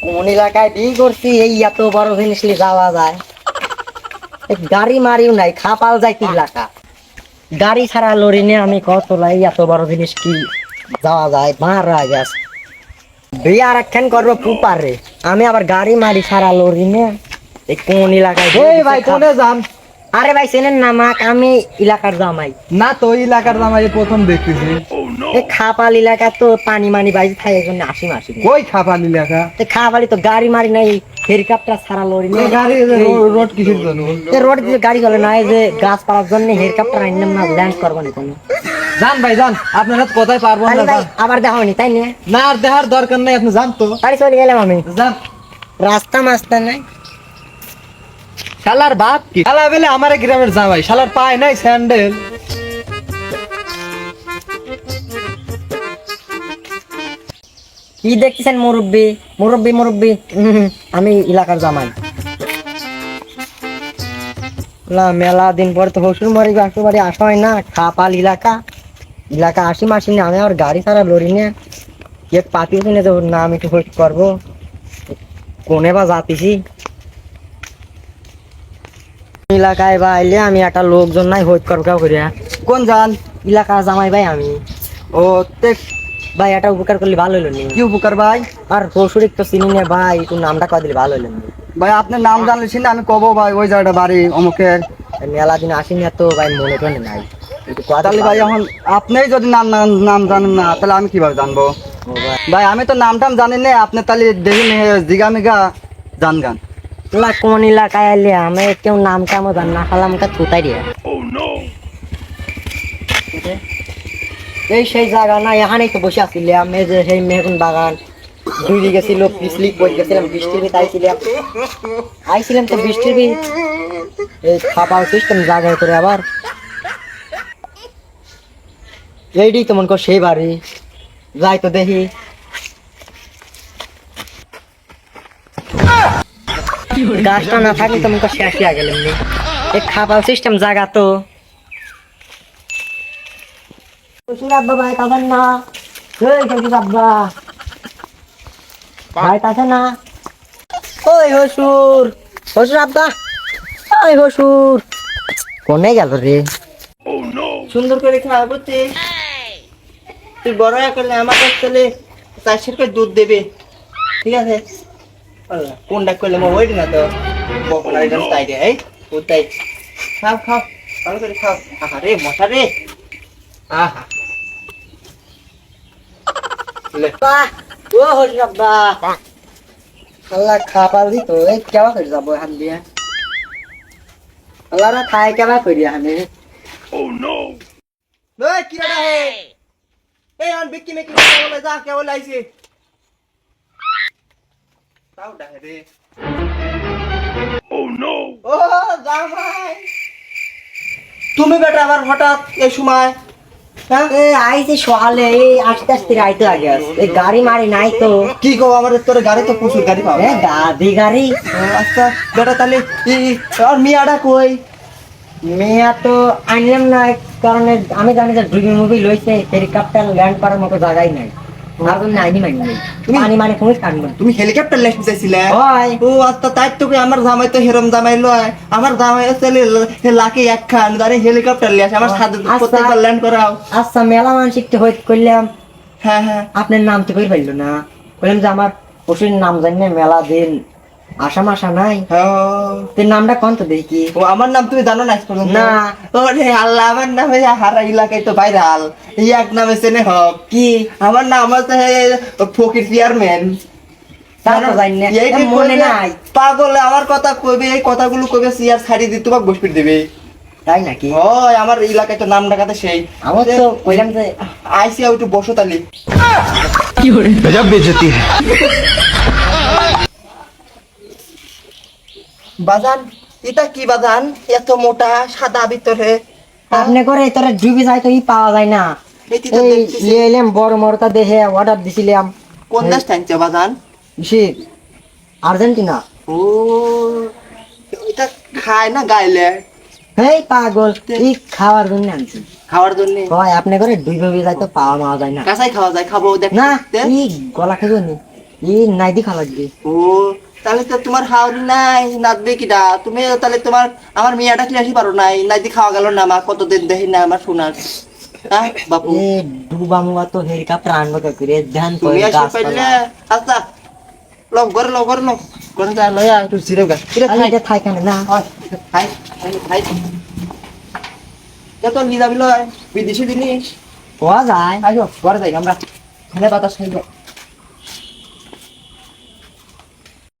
কোন এলাকায় বিয়ে করছি এই এত বড় জিনিস নিয়ে যাওয়া যায়? গাড়ি মারিও নাই, খাপাল যায় কি এলাকা? গাড়ি ছাড়া লরি নিয়ে আমি কত লাই এত বড় জিনিস কি যাওয়া যায়? মারা গেছে বিয়ে আর একখান করবো পুপারে, আমি আবার গাড়ি মারি ছাড়া লরি নিয়ে এই কোন এলাকায়? ভাই কোনে যান? আরে ভাই চেনেন না মাক, আমি এলাকার জামাই। না তো এলাকার জামাই প্রথম দেখতেছি। এই খাপাল এলাকা তো পানি মানি বাইরে থাকে, এই জন্য আসি মাসি। কই খাপাল এলাকা? খাপালি তো গাড়ি মারি নাই, হেলিকপ্টার ছাড়া লরি নেই। গাড়ি রোড কিসের জন্য? রোড দিয়ে গাড়ি চলে না, এই যে গাছ পাড়ার জন্য হেলিকপ্টার আইনাম না, ল্যান্ড করবো না কোনো। যান ভাই যান, আপনার সাথে কোথায় পারবো না। ভাই আবার দেখা হয়নি তাই না? না আর দেখার দরকার নাই, আপনি যান তো। বাড়ি চলে গেলাম আমি। যান। রাস্তা মাস্তা নাই। শালার বাপ কি শালা বেলে আমার গ্রামের জামাই, শালার পায় নাই স্যান্ডেল। কি দেখতেছেন মুরব্বি? মুরব্বি মুরব্বি আমি এলাকার জামাই। না মেলা দিন পরে তো শ্বশুর বাড়ি বাসুর বাড়ি আসা হয় না। খাপাল এলাকা, এলাকা আসি মাসি না, আমি আর গাড়ি ছাড়া লরি নিয়ে কেক পাতিয়েছি না, তো না আমি একটু হোস্ট করবো কোনে বা যাতিছি এলাকায় বা আইলে আমি একটা লোকজন নাই হোস্ট করবো কেউ করিয়া। কোন যান? এলাকার জামাই ভাই আমি। ও তে ভাই একটা উপকার করলে ভালো হইলো নি? কি উপকার ভাই? আর শ্বশুরিক তো চিনি না ভাই, একটু নামটা কয়ে দিলে ভালো হইলো নি? ভাই আপনার নাম জানলে না আমি কব ভাই ওই জায়গাটা বাড়ি অমুকের। মেলা দিন আসিনি তো ভাই, মনে করে নাই একটু কথা। তাহলে ভাই এখন আপনি যদি নাম নাম জানেন না তাহলে আমি কিভাবে জানবো? ও ভাই ভাই আমি তো নাম টাম জানি না, আপনি তাহলে দেখি জিগা মিগা জান গান। তোলা কোন এলাকায় আইলে আমি কেউ নাম টামও জান না, খালামটা থুতাই দিয়া। এই সেই জায়গা না, এখানেই তো বসে আসছিলাম। এই যে সেই মেহগুন বাগান, 2 বিঘা ছিল, পিছলিক বই গেছিলাম, বৃষ্টির ভিতরে আইছিলাম তো বৃষ্টির এই খাবার সিস্টেম জায়গায় করে আবার এইটাই তো মন কর সেই বাড়ি। যাই তো দেখি। গাছটা না থাকলে তো মন কর শেষ হয়ে গেলাম। এই খাবার সিস্টেম জায়গা তো। শ্বশুর আব্বা ভাই কাঁদেন না। এই শ্বশুর আব্বা ভাই কাছে না। ওই শ্বশুর, শ্বশুর আব্বা, ওই শ্বশুর কোনে গেল রে? সুন্দর করে খাওয়া বুঝছি। তুই বড় হয়ে করলে আমাকে চলে 400 করে দুধ দেবে, ঠিক আছে? কোনটা করলে ওই না তো কখন আর একদম তাই রে, এই ওটাই খাও খাও ভালো করে খাও। আহা রে মশা রে, আহা বাহ, ও শ্বশুর আব্বা আল্লাহ খাবার দিত। এই কেবা করে যাবো এখান দিয়ে? আল্লাহ না খাই কেবা করি এখানে? এই কি রে হে, এই আন বিক্কি মেকি বলে যা কেবল আইছে তাও ডাহে রে। ও নো, ও জামাই তুমি বেটা আবার হঠাৎ এই সময়? হ্যাঁ আইছে সকালে, এই আস্তে আস্তে আইতে আগে আছে। এই গাড়ি মারি নাই তো। কি গো, আমাদের তোর গাড়ি তো প্রচুর গাড়ি পাবো। গাদি গাড়ি। আচ্ছা বেটা তাহলে আর মিয়াটা কই? মেয়া তো আনলাম না, কারণ আমি জানি যে ড্রিম মুভি লইছে, হেলিকপ্টার ল্যান্ড করার মতো জায়গাই নাই, তার জন্য আইনি মানি নাই। পানি মানে তুমি কাটবে। তুমি হেলিকপ্টার লেখতে চাইছিলে? হয়। ও আচ্ছা, তাই তো আমার জামাই তো হেরম জামাই লয়। আমার জামাই চলে লাখে একখান দাঁড়ে হেলিকপ্টার লিয়ে আসে আমার সাথে প্রত্যেকবার ল্যান্ড করাও। আচ্ছা মেলা মানসিক তো হইতে করলাম। হ্যাঁ হ্যাঁ, আপনার নাম তো কই পাইলো না? বললাম যে আমার পশুর নাম জানি না, মেলা দিন আশা মাসা নাই। তোর নামটা কোন তো দেখি? ও আমার নাম তুমি জানো না? না। ওরে আল্লাহ, আমার নাম হারা এলাকায় তো ভাইরাল, এই এক নামে চেনে হব কি আমার নাম আছে ফকির চেয়ারম্যান। মনে নাই পাগল আমার কথা কইবে, এই কথাগুলো কইবে চেয়ার ছাড়ি দিয়ে তোমাকে বসপিট দেবে, তাই নাকি? হয় আমার এলাকায় তো নাম ডাকাতে সেই। আমার তো কইলাম যে আইসি একটু বসো তালি। কি করে গজব বেজতি है। বাজান এটা কি বাজান, এত মোটা সাদা ভিতরে? আপনি করে তোরা ডুবি যায় তো ই পাওয়া যায় না। এটি তো এই দেখতেছি। লিয়ে এলাম বড় মরতা দেখে অর্ডার দিছিলাম। কোন দেশ টানছে বাজান? সে আর্জেন্টিনা। ও এটা খায় না গাইলে? হেই পাগল, ই খাওয়ার জন্য আনছি। খাওয়ার জন্য? হয় আপনি করে ডুবি যায় তো পাওয়া মাওয়া যায় না। কাঁচাই খাওয়া যায়, খাবো দেখ না দেখ। ই গলা খেয়ে নি। এই নাই দি খাওয়া লাগবে। ও তাহলে তো তোমার হাওড়ি নাই নাচবে কিটা তুমি তাহলে তোমার আমার মিয়াটা কি আসি পারো নাই নাইদি খাওয়া গেল না আমার কতদিন দেখি না আমার শোনার হ্যাঁ বাপু এ ডুবা মুয়া তো হেরিকা প্রাণ বকে করে ধ্যান তুমি করে আসি গাছ পাইলে আচ্ছা লও করে যা লয়া একটু জিরে গা কিরে আরে এটা থাই কেন না খাই খাই যত নিয়ে যাবি লয় বিদেশি জিনিস হওয়া যায়। আইসো ঘরে যাই আমরা ঠান্ডা বাতাস খাইব